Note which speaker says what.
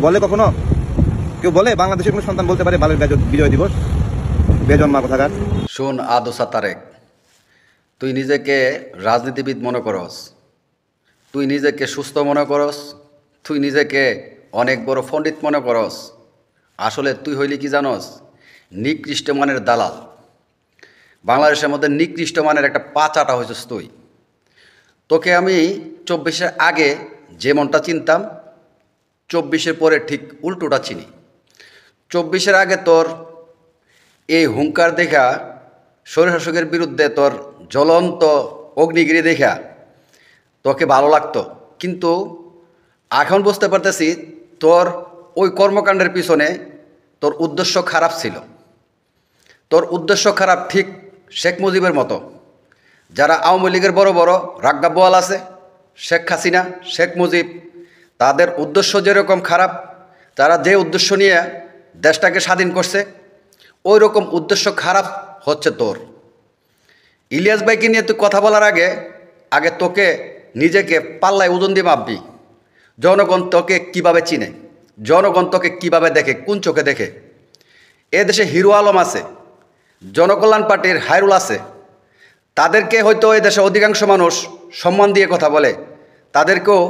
Speaker 1: বলে কখনো কেউ বলে বাংলাদেশের কোনো সন্তান বলতে পারে বালের বিজয় দিবস? বেজন্মা কোথাকার।
Speaker 2: শোন আদোসা তারেক, তুই নিজেকে রাজনীতিবিদ মনে করস, তুই নিজেকে সুস্থ মনে করস, তুই নিজেকে অনেক বড় পণ্ডিত মনে করস। আসলে তুই হইলি কি জানস? নিকৃষ্ট মানের দালাল। বাংলাদেশের মধ্যে নিকৃষ্ট মানের একটা পাচাটা হয়েছিস তুই। তোকে আমি 24-এর আগে যেমনটা চিনতাম, 24-এর পরে ঠিক উল্টোটা চিনি। 24-এর আগে তোর এই হুঙ্কার দেখা, স্বৈরশাসকের বিরুদ্ধে তোর জ্বলন্ত অগ্নিগিরি দেখা তোকে ভালো লাগতো, কিন্তু এখন বুঝতে পারতেছি তোর ওই কর্মকাণ্ডের পিছনে তোর উদ্দেশ্য খারাপ ছিল। তোর উদ্দেশ্য খারাপ ঠিক শেখ মুজিবের মতো। যারা আওয়ামী লীগের বড় বড় রাগ্গাবোয়াল আছে, শেখ হাসিনা, শেখ মুজিব, তাদের উদ্দেশ্য যেরকম খারাপ, তারা যে উদ্দেশ্য নিয়ে দেশটাকে স্বাধীন করছে, ওই রকম উদ্দেশ্য খারাপ হচ্ছে তোর। ইলিয়াস ভাইকে নিয়ে তুই কথা বলার আগে আগে তোকে নিজেকে পাল্লায় ওজন দিয়ে মাপবি। জনগণ তোকে কীভাবে চিনে, জনগণ তোকে কীভাবে দেখে, কোন চোখে দেখে। এ দেশে হিরো আলম আছে, জনকল্যাণ পার্টির হায়রুল আছে, তাদেরকে হয়তো এ দেশে অধিকাংশ মানুষ সম্মান দিয়ে কথা বলে, তাদেরকেও